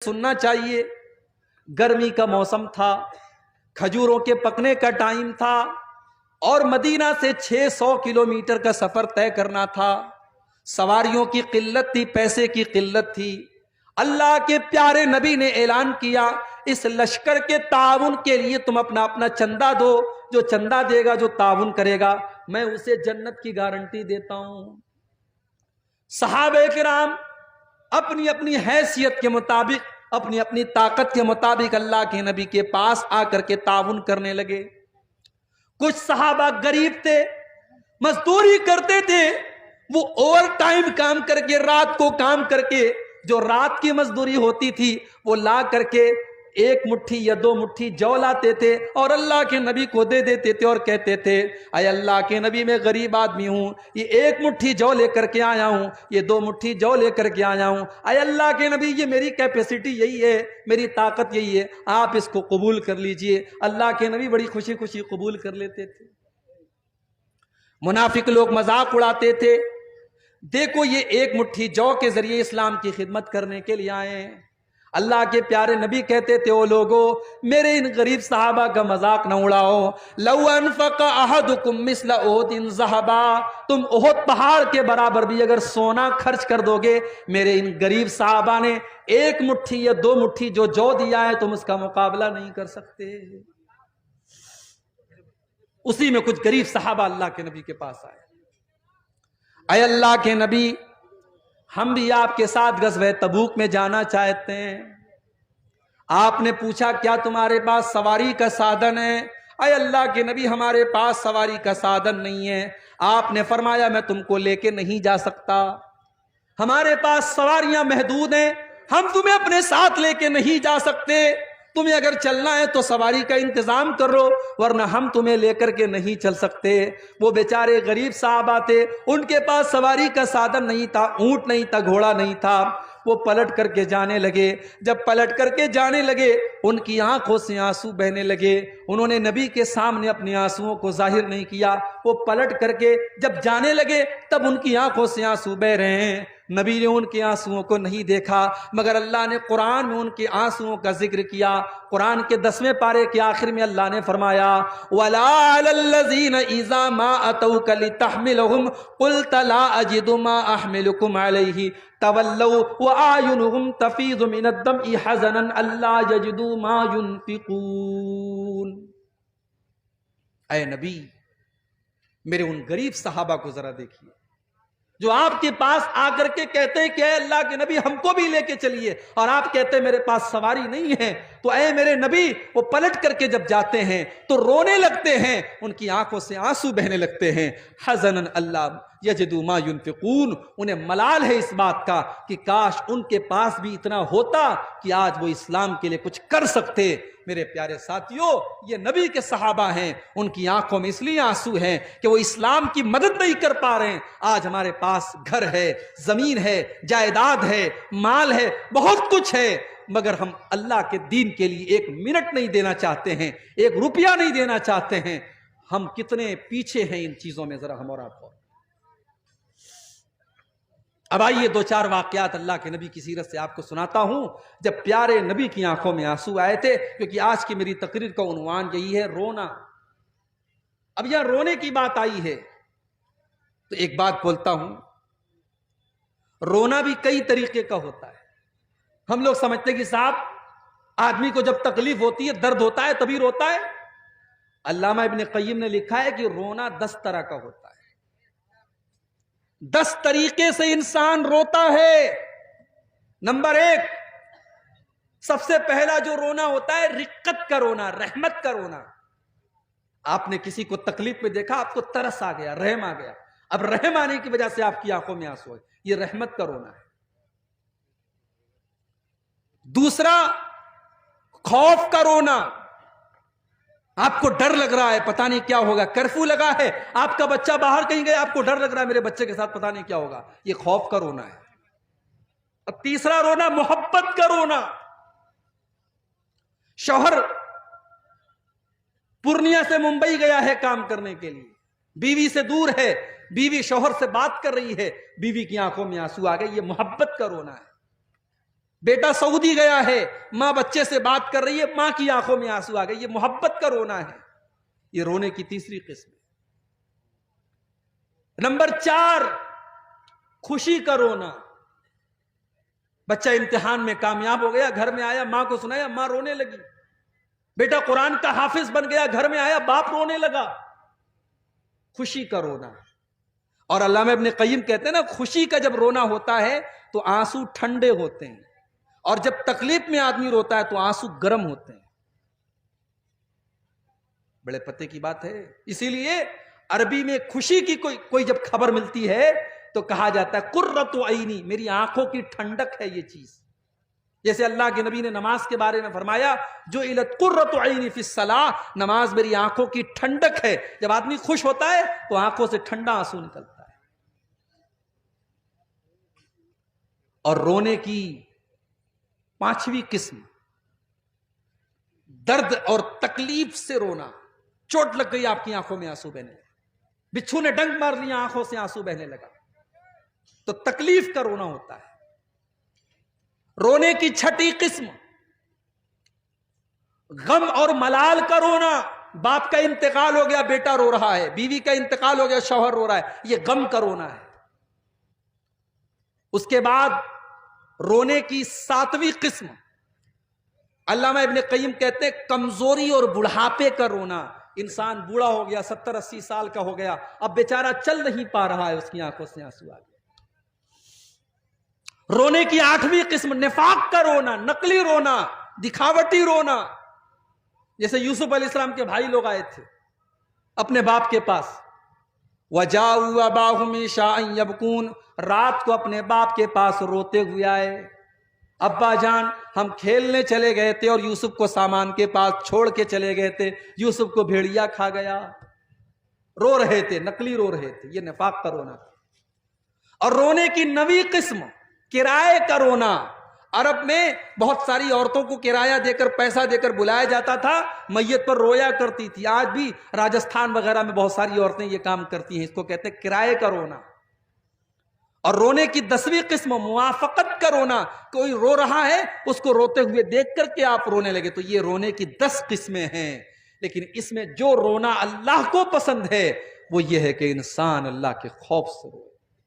सुनना चाहिए। गर्मी का मौसम था, खजूरों के पकने का टाइम था और मदीना से 600 किलोमीटर का सफर तय करना था। सवारियों की किल्लत थी, पैसे की किल्लत थी। अल्लाह के प्यारे नबी ने ऐलान किया, इस लश्कर के ताउन के लिए तुम अपना अपना चंदा दो। जो चंदा देगा, जो ताउन करेगा, मैं उसे जन्नत की गारंटी देता हूं। सहाबे किराम अपनी अपनी हैसियत के मुताबिक, अपनी अपनी ताकत के मुताबिक अल्लाह के नबी के पास आकर के ताउन करने लगे। कुछ सहाबा गरीब थे, मजदूरी करते थे, वो ओवर टाइम काम करके, रात को काम करके जो रात की मजदूरी होती थी वो ला करके एक मुट्ठी या दो मुट्ठी जौ लाते थे और अल्लाह के नबी को दे देते थे और कहते थे, अय अल्लाह के नबी मैं गरीब आदमी हूं, ये एक मुट्ठी जौ लेकर के आया हूं, ये दो मुट्ठी जौ लेकर के आया हूं, अय अल्लाह के नबी ये मेरी कैपेसिटी यही है, मेरी ताकत यही है, आप इसको कबूल कर लीजिए। अल्लाह के नबी बड़ी खुशी खुशी कबूल कर लेते थे। मुनाफिक लोग मजाक उड़ाते थे, देखो ये एक मुट्ठी जौ के जरिए इस्लाम की खिदमत करने के लिए आए हैं। अल्लाह के प्यारे नबी कहते थे, ओ लोगो मेरे इन गरीब सहाबा का मजाक न उड़ाओ। लौ अनफक़ा अहदुकुम मिस्ल उहुदिन ज़हबा, तुम ओहद पहाड़ के बराबर भी अगर सोना खर्च कर दोगे, मेरे इन गरीब सहाबा ने एक मुट्ठी या दो मुट्ठी जो जौ दिया है, तुम उसका मुकाबला नहीं कर सकते। उसी में कुछ गरीब सहाबा अल्लाह के नबी के पास आए, अय अल्लाह के नबी हम भी आपके साथ गज़वे तबूक में जाना चाहते हैं। आपने पूछा, क्या तुम्हारे पास सवारी का साधन है? अय अल्लाह के नबी हमारे पास सवारी का साधन नहीं है। आपने फरमाया, मैं तुमको लेके नहीं जा सकता, हमारे पास सवारियां महदूद हैं, हम तुम्हें अपने साथ लेके नहीं जा सकते। तुम्हें अगर चलना है तो सवारी का इंतजाम करो, वरना हम तुम्हें लेकर के नहीं चल सकते। वो बेचारे गरीब साहबा थे, उनके पास सवारी का साधन नहीं था, ऊंट नहीं था, घोड़ा नहीं था। वो पलट करके जाने लगे। जब पलट करके जाने लगे, उनकी आंखों से आंसू बहने लगे। उन्होंने नबी के सामने अपने आंसुओं को जाहिर नहीं किया। वो पलट करके जब जाने लगे, तब उनकी आंखों से आंसू बह रहे हैं। नबी ने उनके आंसुओं को नहीं देखा, मगर अल्लाह ने कुरान में उनके आंसुओं का जिक्र किया। कुरान के 10वें पारे के आखिर में अल्लाह ने फरमाया, वला अलल्लज़ीना इज़ा मा अतौका लितहमिलहुम क़ुल्त ला अजिदु मा अहमिलुकुम अलैहि तवल्लौ व आयुनुहुम तफीज़ु मिनद्दमइ हज़नन अल्ला यजिदु मा युनफ़िक़ून। ऐ नबी, मेरे उन गरीब सहाबा को जरा देखिए, जो आपके पास आकर के कहते हैं कि अल्लाह के नबी हमको भी लेके चलिए, और आप कहते हैं मेरे पास सवारी नहीं है। तो ऐ मेरे नबी, वो पलट करके जब जाते हैं तो रोने लगते हैं, उनकी आंखों से आंसू बहने लगते हैं। हज़नन अल्लाह यजिदु मा युनफ़िक़ून, उन्हें मलाल है इस बात का कि काश उनके पास भी इतना होता कि आज वो इस्लाम के लिए कुछ कर सकते। मेरे प्यारे साथियों, ये नबी के सहाबा हैं, उनकी आंखों में इसलिए आंसू हैं कि वो इस्लाम की मदद नहीं कर पा रहे हैं। आज हमारे पास घर है, जमीन है, जायदाद है, माल है, बहुत कुछ है, मगर हम अल्लाह के दीन के लिए एक मिनट नहीं देना चाहते हैं, एक रुपया नहीं देना चाहते हैं। हम कितने पीछे हैं इन चीजों में, जरा हम और आप। अब आइए दो चार वाकयात अल्लाह के नबी की सीरत से आपको सुनाता हूं, जब प्यारे नबी की आंखों में आंसू आए थे। क्योंकि आज की मेरी तकरीर का उन्वान यही है, रोना। अब यहां रोने की बात आई है तो एक बात बोलता हूं, रोना भी कई तरीके का होता है। हम लोग समझते हैं कि साहब आदमी को जब तकलीफ होती है, दर्द होता है, तभी रोता है। अल्लामा इब्न क़य्यिम ने लिखा है कि रोना 10 तरह का होता है। 10 तरीके से इंसान रोता है। नंबर 1, सबसे पहला जो रोना होता है, रिक्कत का रोना, रहमत का रोना। आपने किसी को तकलीफ में देखा, आपको तरस आ गया, रहम आ गया, अब रहम आने की वजह से आपकी आंखों में आंसू है, ये रहमत का रोना है। दूसरा, खौफ का रोना। आपको डर लग रहा है, पता नहीं क्या होगा, कर्फ्यू लगा है, आपका बच्चा बाहर कहीं गया, आपको डर लग रहा है मेरे बच्चे के साथ पता नहीं क्या होगा, ये खौफ का रोना है। अब तीसरा रोना, मोहब्बत का रोना। शौहर पूर्णिया से मुंबई गया है काम करने के लिए, बीवी से दूर है, बीवी शौहर से बात कर रही है, बीवी की आंखों में आंसू आ गए, ये मोहब्बत का रोना है। बेटा सऊदी गया है, मां बच्चे से बात कर रही है, मां की आंखों में आंसू आ गए, ये मोहब्बत का रोना है। ये रोने की तीसरी किस्म। नंबर 4, खुशी का रोना। बच्चा इम्तिहान में कामयाब हो गया, घर में आया, मां को सुनाया, मां रोने लगी। बेटा कुरान का हाफिज बन गया, घर में आया, बाप रोने लगा। खुशी का रोना। और अल्लामा इब्न क़य्यिम कहते हैं ना, खुशी का जब रोना होता है तो आंसू ठंडे होते हैं, और जब तकलीफ में आदमी रोता है तो आंसू गर्म होते हैं। बड़े पते की बात है। इसीलिए अरबी में खुशी की कोई जब खबर मिलती है तो कहा जाता है कुर्रतु ऐनी, मेरी आंखों की ठंडक है ये चीज। जैसे अल्लाह के नबी ने नमाज के बारे में फरमाया, जो इलत कुर्रतु ऐनी फिस सलाह, नमाज मेरी आंखों की ठंडक है। जब आदमी खुश होता है तो आंखों से ठंडा आंसू निकलता है। और रोने की 5वीं किस्म, दर्द और तकलीफ से रोना। चोट लग गई, आपकी आंखों में आंसू बहने लगे, बिच्छू ने डंक मार लिया, आंखों से आंसू बहने लगा, तो तकलीफ का रोना होता है। रोने की 6ठी किस्म, गम और मलाल का रोना। बाप का इंतकाल हो गया, बेटा रो रहा है, बीवी का इंतकाल हो गया, शौहर रो रहा है, यह गम का रोना है। उसके बाद रोने की 7वीं किस्म, अल्लामा इब्न क़य्यिम कहते हैं कमजोरी और बुढ़ापे का रोना। इंसान बूढ़ा हो गया, 70-80 साल का हो गया, अब बेचारा चल नहीं पा रहा है, उसकी आंखों से आंसू आ गए। रोने की 8वीं किस्म, निफाक का रोना, नकली रोना, दिखावटी रोना। जैसे यूसुफ अलैहिस्सलाम के भाई लोग आए थे अपने बाप के पास, वजाऊ अबाहुम इशाअन यबकून, रात को अपने बाप के पास रोते हुए आए, अब्बा जान हम खेलने चले गए थे और यूसुफ को सामान के पास छोड़ के चले गए थे, यूसुफ को भेड़िया खा गया। रो रहे थे, नकली रो रहे थे, ये निफाक का रोना था। और रोने की 9वीं किस्म, किराए का रोना। अरब में बहुत सारी औरतों को किराया देकर, पैसा देकर बुलाया जाता था, मैयत पर रोया करती थी। आज भी राजस्थान वगैरह में बहुत सारी औरतें ये काम करती हैं, इसको कहते हैं किराए का रोना। और रोने की 10वीं किस्म, मुआफकत का रोना। कोई रो रहा है, उसको रोते हुए देख करके आप रोने लगे, तो ये रोने की 10 किस्में हैं। लेकिन इसमें जो रोना अल्लाह को पसंद है वो ये है कि इंसान अल्लाह के खौफ से रो।